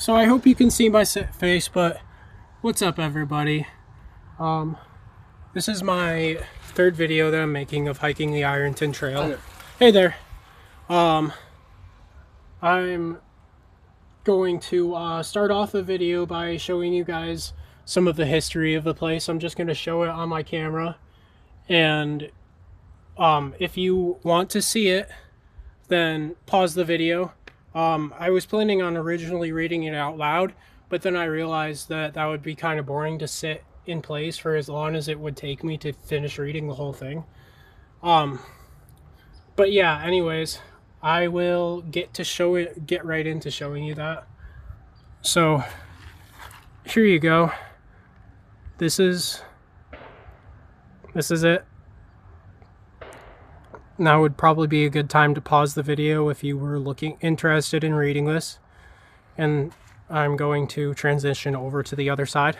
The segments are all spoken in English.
So I hope you can see my face, but what's up, everybody? This is my third video that I'm making of hiking the Ironton Trail. Hey there. I'm going to start off the video by showing you guys some of the history of the place. I'm just going to show it on my camera, and if you want to see it, then pause the video. I was planning on originally reading it out loud, but then I realized that that would be kind of boring to sit in place for as long as it would take me to finish reading the whole thing. But yeah, anyways, I will get right into showing you that. So here you go. This is it. Now would probably be a good time to pause the video if you were interested in reading this. And I'm going to transition over to the other side.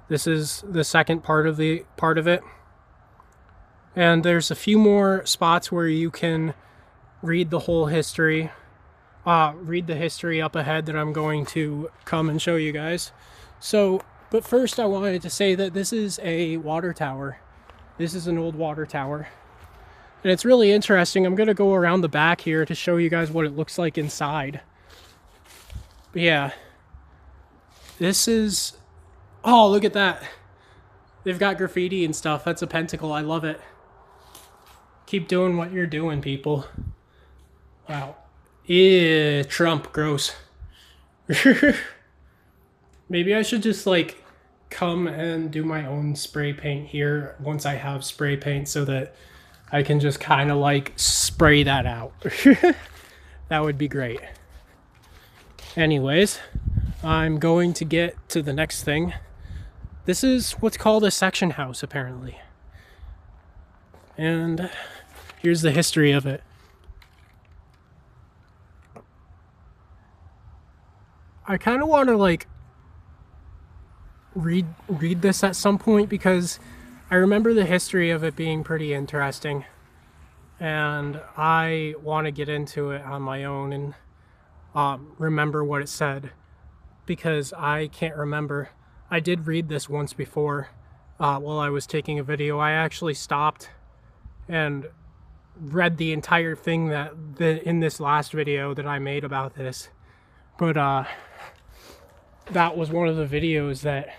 This is the second part of it. And there's a few more spots where you can read the whole history. Read the history up ahead that I'm going to come and show you guys. So, but first I wanted to say that this is a water tower. This is an old water tower. And it's really interesting. I'm going to go around the back here to show you guys what it looks like inside. But yeah. This is... Oh, look at that. They've got graffiti and stuff. That's a pentacle. I love it. Keep doing what you're doing, people. Wow. Ew, Trump. Gross. Maybe I should just, like, come and do my own spray paint here once I have spray paint so that I can just kind of, like, spray that out. That would be great. Anyways, I'm going to get to the next thing. This is what's called a section house, apparently. And here's the history of it. I kind of want to, like, read this at some point because I remember the history of it being pretty interesting, and I want to get into it on my own and remember what it said, because I can't remember. I did read this once before while I was taking a video. I actually stopped and read the entire thing in this last video that I made about this, but that was one of the videos that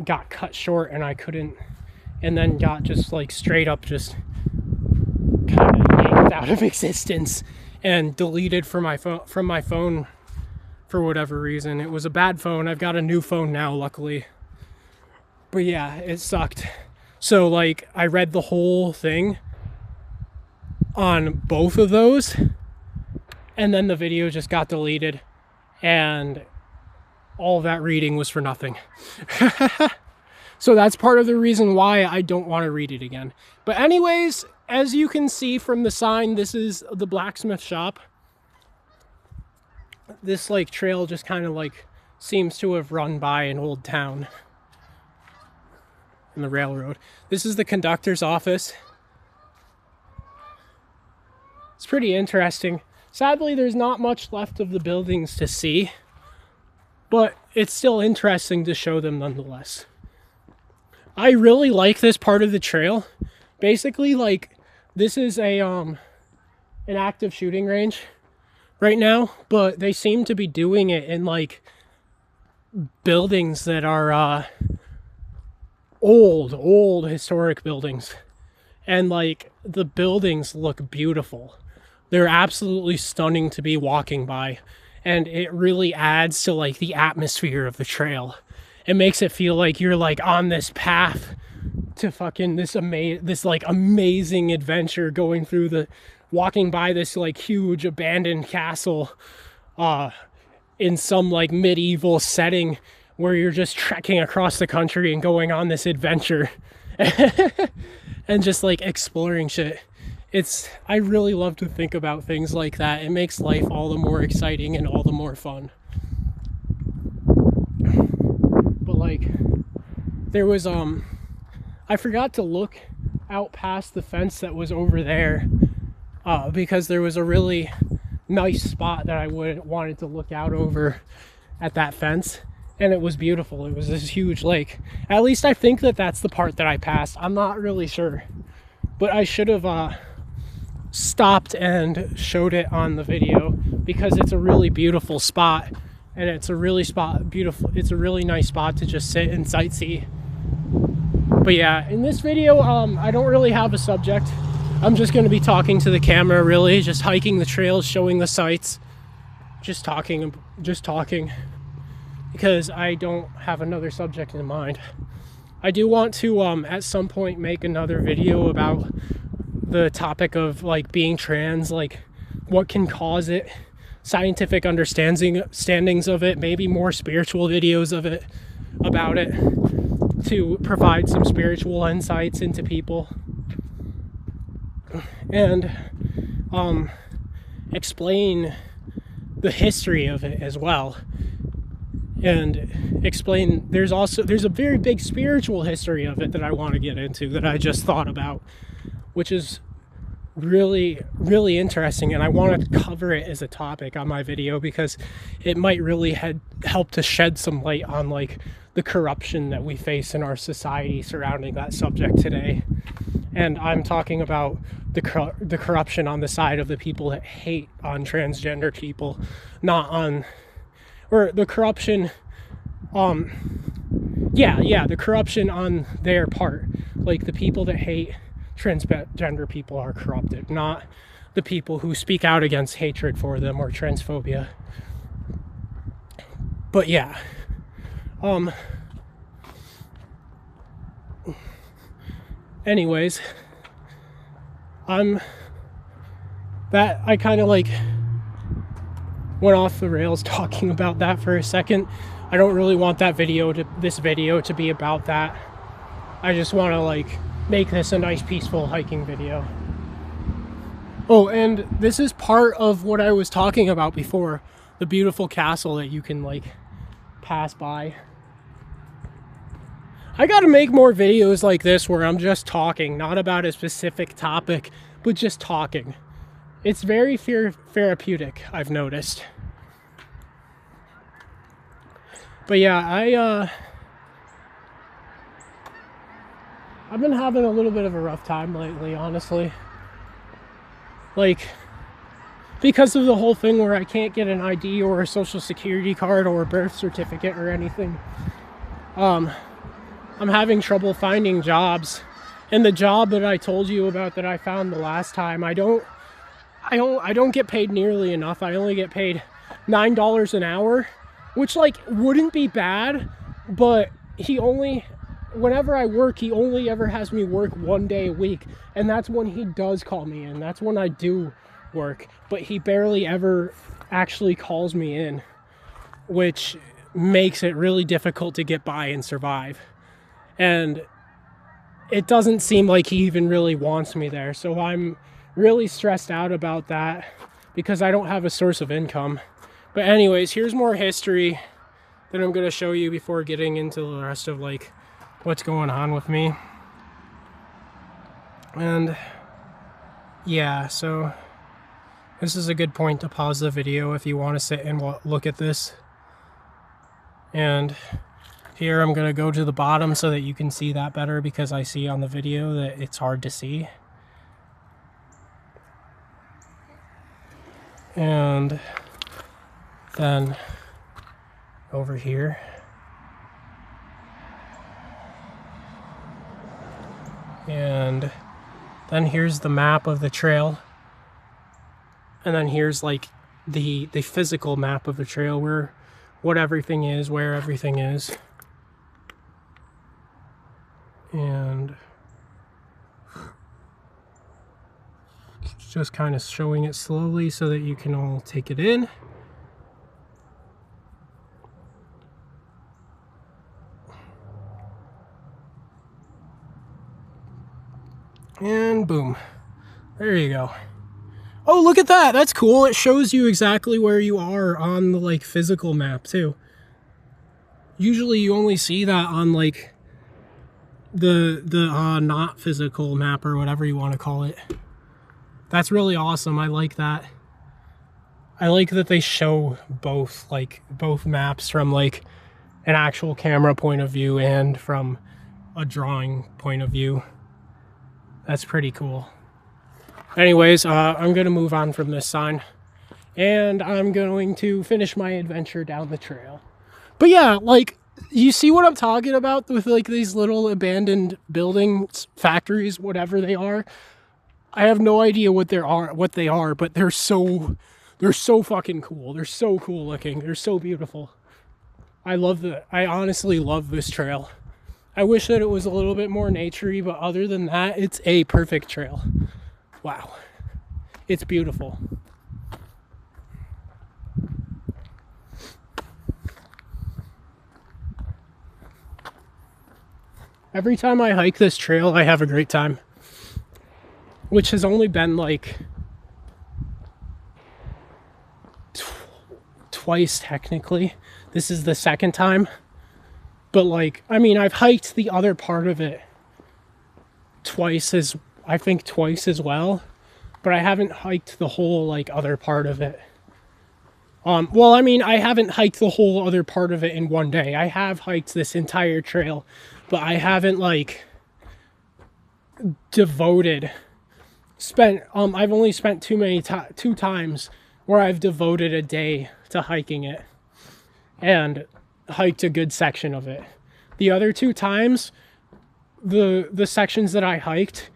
got cut short and I couldn't, and then got just like straight up just kind of yanked out of existence and deleted from my phone for whatever reason. It was a bad phone. I've got a new phone now, luckily. But yeah, it sucked. So like I read the whole thing on both of those, and then the video just got deleted, and all that reading was for nothing. So that's part of the reason why I don't want to read it again. But anyways, as you can see from the sign, this is the blacksmith shop. This like trail just kind of like seems to have run by an old town and the railroad. This is the conductor's office. It's pretty interesting. Sadly, there's not much left of the buildings to see, but it's still interesting to show them nonetheless. I really like this part of the trail. Basically, like, this is an active shooting range right now, but they seem to be doing it in like buildings that are old historic buildings, and like the buildings look beautiful. They're absolutely stunning to be walking by. And it really adds to like the atmosphere of the trail. It makes it feel like you're like on this path to fucking this like amazing adventure, going through walking by this like huge abandoned castle in some like medieval setting where you're just trekking across the country and going on this adventure and just like exploring shit. I really love to think about things like that. It makes life all the more exciting and all the more fun. But like, there was, I forgot to look out past the fence that was over there, because there was a really nice spot that I wanted to look out over at that fence, and it was beautiful. It was this huge lake. At least I think that that's the part that I passed. I'm not really sure, but I should have stopped and showed it on the video, because it's a really beautiful spot, and it's a really nice spot to just sit and sightsee. But yeah, in this video, I don't really have a subject. I'm just going to be talking to the camera, really, just hiking the trails, showing the sights, just talking, because I don't have another subject in mind. I do want to, at some point, make another video about the topic of, like, being trans, like, what can cause it, scientific understandings of it, maybe more spiritual videos of it, about it, to provide some spiritual insights into people, and explain the history of it as well, and explain there's a very big spiritual history of it that I want to get into, that I just thought about, which is really, really interesting, and I want to cover it as a topic on my video, because it might really help to shed some light on, like, the corruption that we face in our society surrounding that subject today. And I'm talking about the corruption on the side of the people that hate on transgender people, not on, or the corruption, the corruption on their part. Like, the people that hate transgender people are corrupted, not the people who speak out against hatred for them or transphobia. But yeah, anyways, I kind of, like, went off the rails talking about that for a second. I don't really want this video to be about that. I just want to, like, make this a nice peaceful hiking video. Oh, and this is part of what I was talking about before, the beautiful castle that you can, like, pass by. I gotta make more videos like this where I'm just talking, not about a specific topic, but just talking. It's very therapeutic, I've noticed. But yeah, I've been having a little bit of a rough time lately, honestly. Like, because of the whole thing where I can't get an ID or a social security card or a birth certificate or anything. I'm having trouble finding jobs. And the job that I told you about that I found the last time, I don't get paid nearly enough. I only get paid $9 an hour, which, like, wouldn't be bad, but whenever I work, he only ever has me work 1 day a week, and that's when he does call me in. That's when I do work, but he barely ever actually calls me in, which makes it really difficult to get by and survive. And it doesn't seem like he even really wants me there, so I'm really stressed out about that because I don't have a source of income. But anyways, here's more history that I'm going to show you before getting into the rest of, like, what's going on with me. And yeah, so this is a good point to pause the video if you want to sit and look at this. And here I'm going to go to the bottom so that you can see that better, because I see on the video that it's hard to see. And then over here, and then here's the map of the trail, and then here's, like, the physical map of the trail, where everything is. And just kind of showing it slowly so that you can all take it in. And boom. There you go. Oh, look at that. That's cool. It shows you exactly where you are on the, like, physical map too. Usually you only see that on, like, the not physical map, or whatever you want to call it. That's really awesome. I like that. I like that they show both, like, both maps from, like, an actual camera point of view and from a drawing point of view. That's pretty cool. Anyways, I'm going to move on from this sign, and I'm going to finish my adventure down the trail. But yeah, like, you see what I'm talking about with, like, these little abandoned buildings, factories, whatever they are? I have no idea what they are, but they're so fucking cool. They're so cool looking. They're so beautiful. I honestly love this trail. I wish that it was a little bit more naturey, but other than that, it's a perfect trail. Wow. It's beautiful. Every time I hike this trail, I have a great time. Which has only been like twice technically. This is the second time. But like, I mean, I've hiked the other part of it twice as well. But I haven't hiked the whole like other part of it. Well, I mean, I haven't hiked the whole other part of it in one day. I have hiked this entire trail, but I haven't like I've only spent two times where I've devoted a day to hiking it and hiked a good section of it. The other two times, the sections that I hiked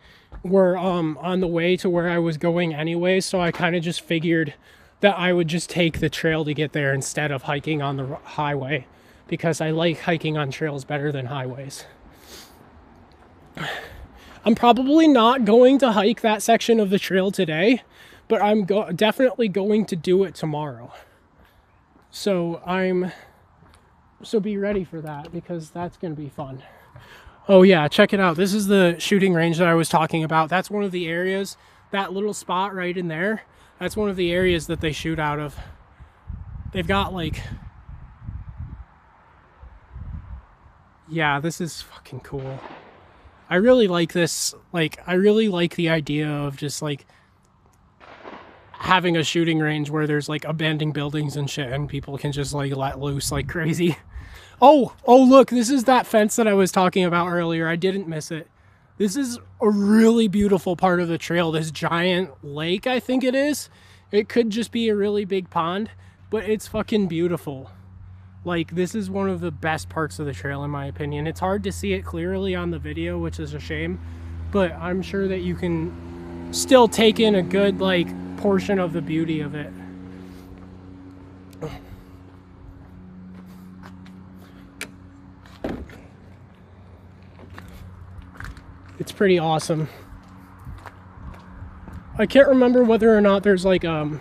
were on the way to where I was going anyway, so I kind of just figured that I would just take the trail to get there instead of hiking on the highway, because I like hiking on trails better than highways. I'm probably not going to hike that section of the trail today, but I'm definitely going to do it tomorrow. So be ready for that, because that's going to be fun. Oh yeah, check it out. This is the shooting range that I was talking about. That's one of the areas, that little spot right in there, that's one of the areas that they shoot out of. They've got like, yeah, this is fucking cool. I really like this. Like, I really like the idea of just like having a shooting range where there's like abandoned buildings and shit and people can just like let loose like crazy. Oh, look, this is that fence that I was talking about earlier. I didn't miss it. This is a really beautiful part of the trail. This giant lake, I think it is. It could just be a really big pond, but it's fucking beautiful. Like, this is one of the best parts of the trail, in my opinion. It's hard to see it clearly on the video, which is a shame, but I'm sure that you can still take in a good, like, portion of the beauty of it. It's pretty awesome. I can't remember whether or not there's like a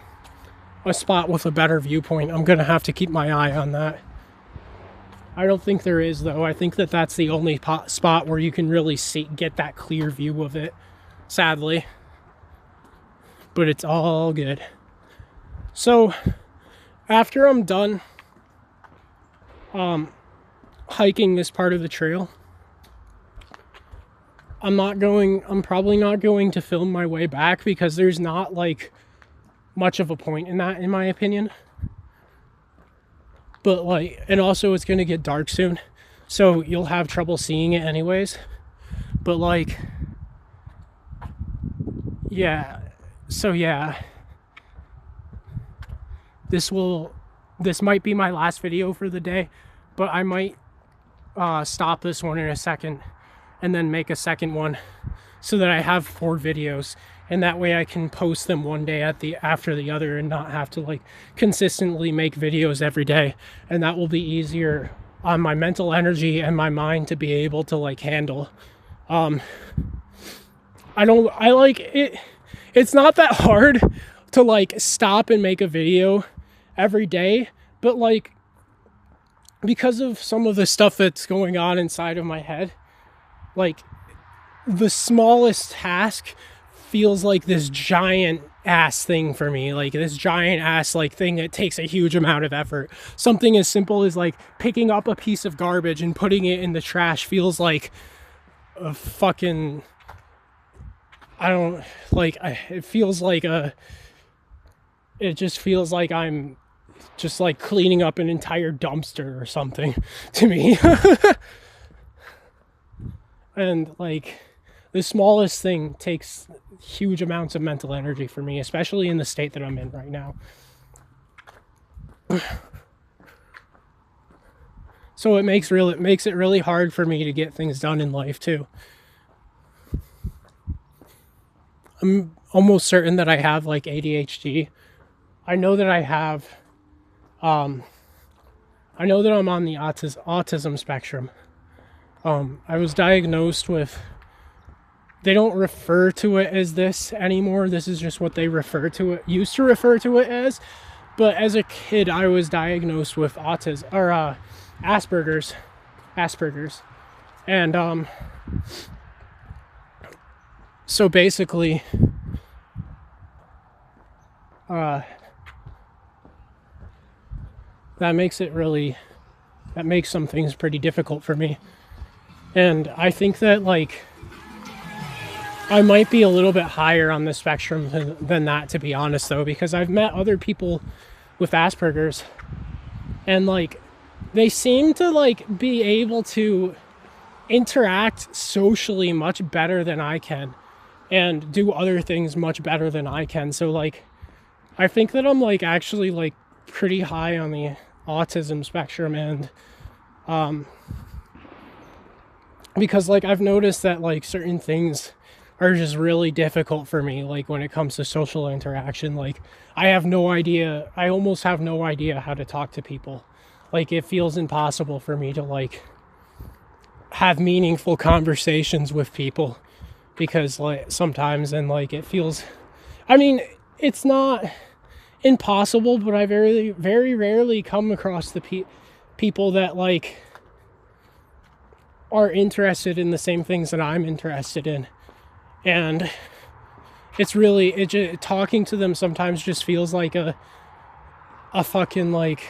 spot with a better viewpoint. I'm gonna have to keep my eye on that. I don't think there is, though. I think that that's the only spot where you can really get that clear view of it, sadly. But it's all good. So after I'm done hiking this part of the trail, I'm probably not going to film my way back, because there's not like much of a point in that, in my opinion. But like, and also it's going to get dark soon, so you'll have trouble seeing it anyways. But like, yeah, so yeah, this might be my last video for the day, but I might stop this one in a second and then make a second one so that I have 4 videos, and that way I can post them one day after the other and not have to like consistently make videos every day. And that will be easier on my mental energy and my mind to be able to like handle. I like it. It's not that hard to like stop and make a video every day, but like, because of some of the stuff that's going on inside of my head, like, the smallest task feels like this giant ass thing for me, like this giant ass like thing that takes a huge amount of effort. Something as simple as like picking up a piece of garbage and putting it in the trash feels like a fucking, it feels like it just feels like I'm just like cleaning up an entire dumpster or something to me. And like the smallest thing takes huge amounts of mental energy for me, especially in the state that I'm in right now. So it makes it really hard for me to get things done in life too. I'm almost certain that I have like ADHD. I know that I have I know that I'm on the autism spectrum. I was diagnosed with, they don't refer to it as this anymore. This is just what they used to refer to it as. But as a kid, I was diagnosed with autism, or Asperger's. And so basically, that makes some things pretty difficult for me. And I think that like I might be a little bit higher on the spectrum than that, to be honest, though, because I've met other people with Asperger's, and like they seem to like be able to interact socially much better than I can and do other things much better than I can. So like I think that I'm like actually like pretty high on the autism spectrum. And because like I've noticed that like certain things are just really difficult for me, like when it comes to social interaction. Like I almost have no idea how to talk to people. Like it feels impossible for me to like have meaningful conversations with people, because like sometimes, and like it feels, I mean, it's not impossible, but I very, very rarely come across the people that like are interested in the same things that I'm interested in. And it's really, talking to them sometimes just feels like a fucking like,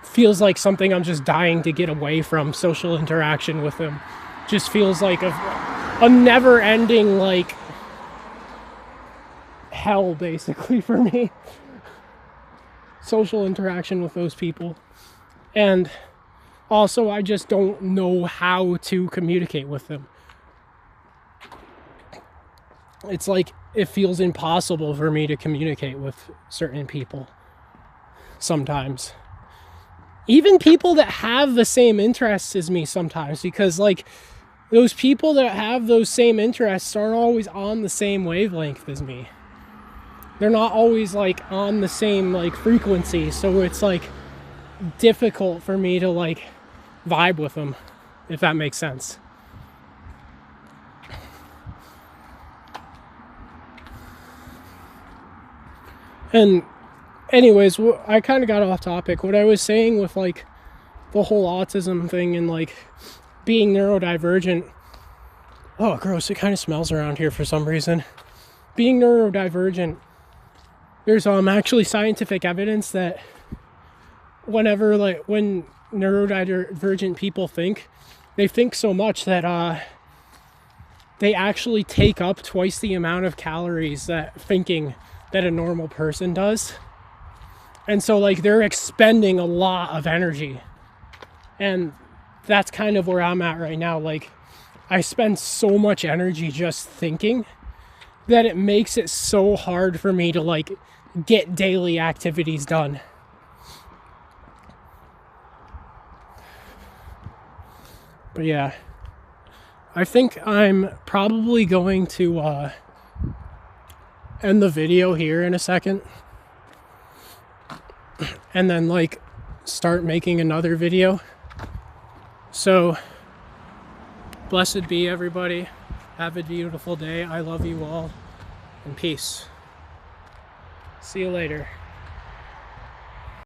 feels like something I'm just dying to get away from. Social interaction with them just feels like a never ending like hell basically for me. Social interaction with those people. And also I just don't know how to communicate with them. It's like it feels impossible for me to communicate with certain people sometimes. Even people that have the same interests as me sometimes, because like those people that have those same interests aren't always on the same wavelength as me. They're not always like on the same like frequency, so it's like difficult for me to like vibe with them, if that makes sense. And anyways, I kind of got off topic. What I was saying with like the whole autism thing and like being neurodivergent. Oh, gross. It kind of smells around here for some reason. Being neurodivergent, there's actually scientific evidence that when neurodivergent people think, they think so much that they actually take up twice the amount of calories that a normal person does. And so like they're expending a lot of energy. And that's kind of where I'm at right now. Like I spend so much energy just thinking that it makes it so hard for me to like get daily activities done. But yeah, I think I'm probably going to end the video here in a second, and then like start making another video. So blessed be everybody. Have a beautiful day. I love you all, and peace. See you later.